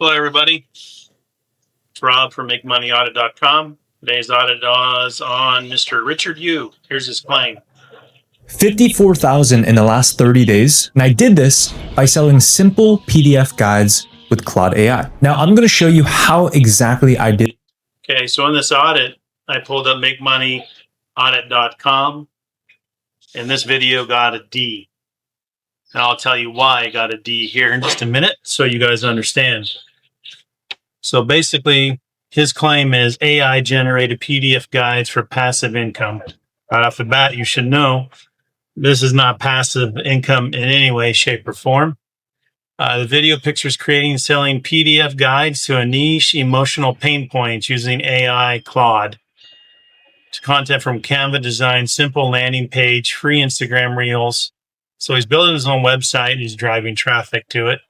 Hello, everybody. It's Rob from MakeMoneyAudit.com. Today's audit is on Mr. Richard Yu. Here's his claim. 54,000 in the last 30 days. And I did this by selling simple PDF guides with Claude AI. Now I'm going to show you how exactly I did. Okay, so in this audit, I pulled up MakeMoneyAudit.com, and this video got a D. And I'll tell you why I got a D here in just a minute so you guys understand. So basically, his claim is AI generated PDF guides for passive income. Right off the bat, you should know this is not passive income in any way, shape, or form. The video pictures creating and selling PDF guides to a niche emotional pain points using AI Claude. To content from Canva design, simple landing page, free Instagram reels. So he's building his own website. He's driving traffic to it.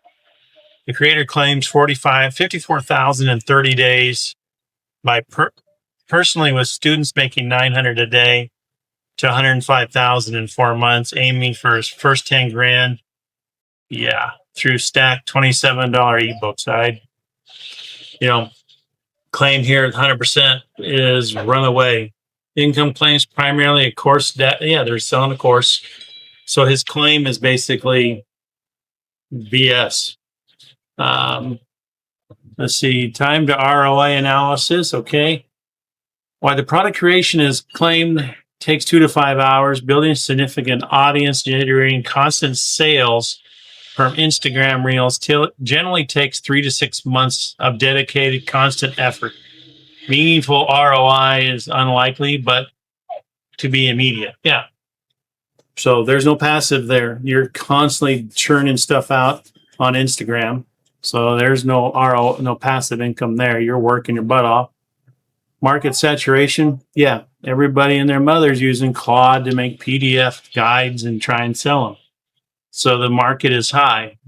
The creator claims 54,000 in 30 days by personally with students making 900 a day to 105,000 in 4 months, aiming for his first 10 grand. Yeah, through stacked $27 ebooks. Claim here 100% is runaway. Income claims primarily a course debt. Yeah, they're selling a course. So his claim is basically BS. Let's see, time to ROI analysis. Okay. Why the product creation is claimed takes 2 to 5 hours, building a significant audience, generating constant sales from Instagram reels generally takes 3 to 6 months of dedicated, constant effort. Meaningful ROI is unlikely, but to be immediate. Yeah. So there's no passive there. You're constantly churning stuff out on Instagram. So there's no no passive income there. You're working your butt off. Market saturation. Yeah. Everybody and their mother's using Claude to make PDF guides and try and sell them. So the market is high.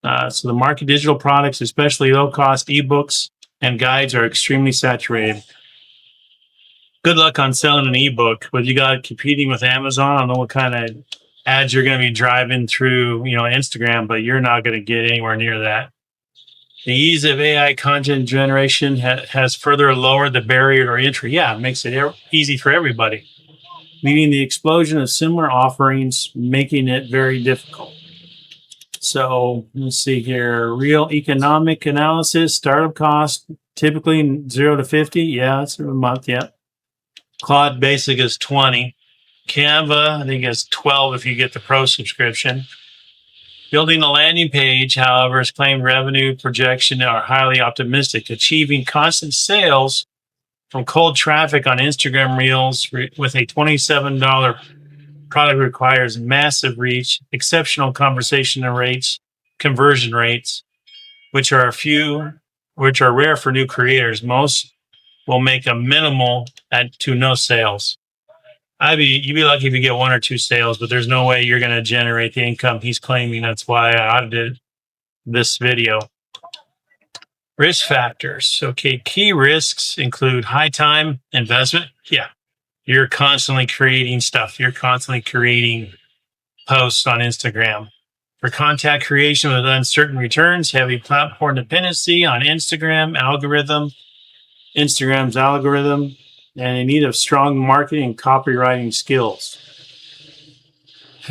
So the market digital products, especially low cost ebooks and guides, are extremely saturated. Good luck on selling an ebook, but you got competing with Amazon. I don't know what kind of ads you're going to be driving through, Instagram, but you're not going to get anywhere near that. The ease of AI content generation has further lowered the barrier to entry. Yeah, it makes it easy for everybody, meaning the explosion of similar offerings, making it very difficult. So let's see here. Real economic analysis, startup cost, typically 0 to 50. Yeah, it's a month. Yeah. Claude Basic is 20. Canva, I think, is 12 if you get the pro subscription. Building a landing page, however, is claimed revenue projection are highly optimistic. Achieving constant sales from cold traffic on Instagram Reels with a $27 product requires massive reach, exceptional conversation rates, conversion rates, which are rare for new creators. Most will make a minimal to no sales. You'd be lucky if you get 1 or 2 sales, but there's no way you're going to generate the income he's claiming. That's why I audited this video. Risk factors. Okay, key risks include high time investment. Yeah, you're constantly creating stuff. You're constantly creating posts on Instagram. For contact creation with uncertain returns, heavy platform dependency on Instagram's algorithm, and in need of strong marketing and copywriting skills.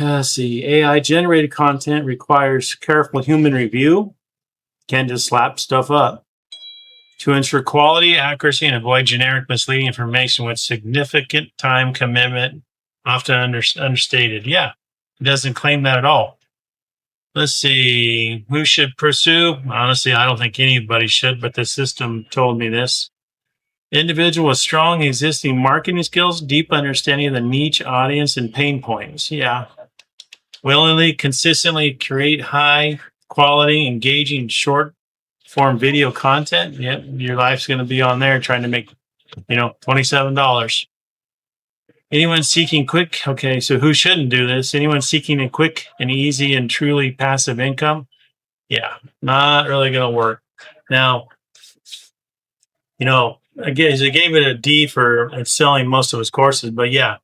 Let's see. AI generated content requires careful human review. Can't just slap stuff up. To ensure quality, accuracy, and avoid generic misleading information with significant time commitment, often understated. Yeah, it doesn't claim that at all. Let's see. Who should pursue? Honestly, I don't think anybody should, but the system told me this. Individual with strong existing marketing skills, deep understanding of the niche audience and pain points. Yeah. Willingly, consistently create high quality, engaging, short form video content. Yep. Your life's going to be on there trying to make, $27. Anyone seeking quick. Okay. So who shouldn't do this? Anyone seeking a quick and easy and truly passive income. Yeah. Not really going to work. Now, again, he gave it a D for selling most of his courses, but yeah,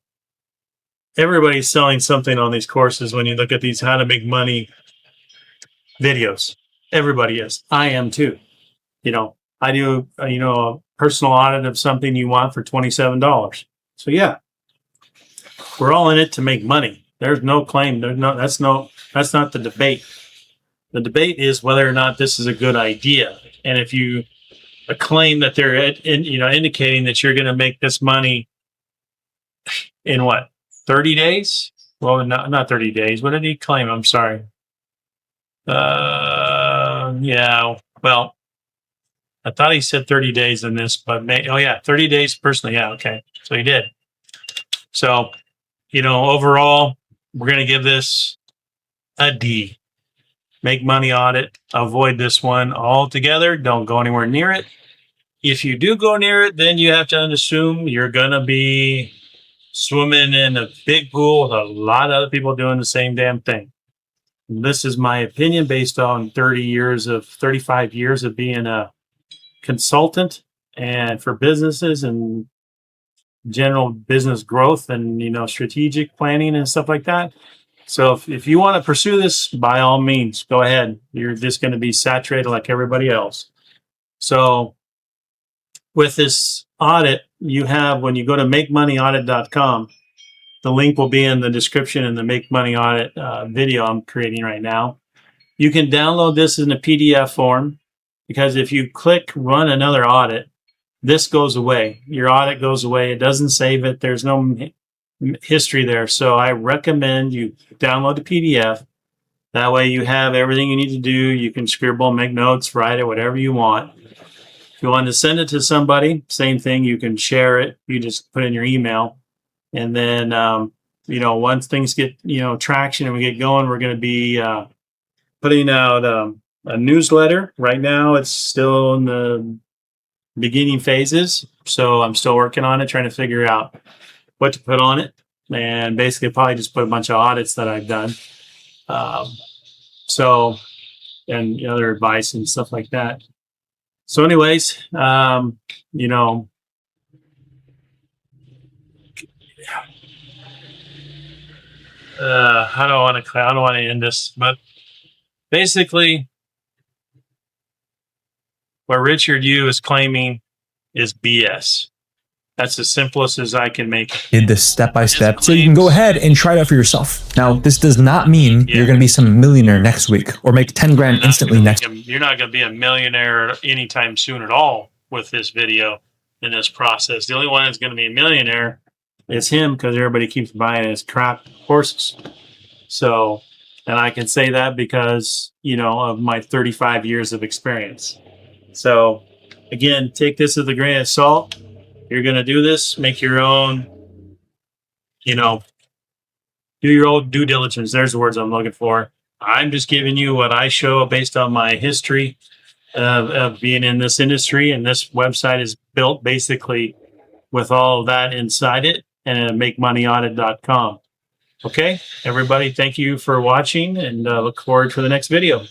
everybody's selling something on these courses when you look at these how to make money videos. Everybody is. I am too. I do, a personal audit of something you want for $27. So yeah, we're all in it to make money. There's no claim. That's not the debate. The debate is whether or not this is a good idea. And if you claim that they're, indicating that you're going to make this money in what, 30 days? Well, not 30 days. What did he claim? I'm sorry. Yeah, well, I thought he said 30 days in this, but 30 days personally. Yeah. Okay. So he did. So, overall, we're going to give this a D. Make money audit. Avoid this one altogether. Don't go anywhere near it. If you do go near it, then you have to assume you're going to be swimming in a big pool with a lot of other people doing the same damn thing. This is my opinion based on 35 years of being a consultant and for businesses and general business growth and, strategic planning and stuff like that. So if you want to pursue this, by all means, go ahead. You're just going to be saturated like everybody else. So with this audit, you have, when you go to makemoney.audit.com, the link will be in the description in the Make Money Audit video I'm creating right now. You can download this in a PDF form, because if you click run another audit, this goes away. Your audit goes away. It doesn't save it. There's no history there. So I recommend you download the PDF. That way you have everything you need to do. You can scribble, make notes, write it, whatever you want. If you want to send it to somebody, same thing. You can share it. You just put in your email. And then, once things get, traction and we get going, we're going to be putting out a newsletter. Right now, it's still in the beginning phases. So I'm still working on it, trying to figure out what to put on it. And basically probably just put a bunch of audits that I've done. And other advice and stuff like that. So anyways, how do I want to end this? But basically, what Richard Yu is claiming is BS. That's the simplest as I can make it. Did this step by step, so you can go ahead and try it out for yourself. Now, this does not mean you're going to be some millionaire next week or make 10 grand instantly next week. You're not going to be a millionaire anytime soon at all with this video and this process. The only one that's going to be a millionaire is him, because everybody keeps buying his crap courses. So, and I can say that because, of my 35 years of experience. So again, take this with a grain of salt. You're going to do this, make your own, do your own due diligence. There's the words I'm looking for. I'm just giving you what I show based on my history of being in this industry. And this website is built basically with all of that inside it, and at makemoneyaudit.com. Okay, everybody, thank you for watching, and look forward to the next video.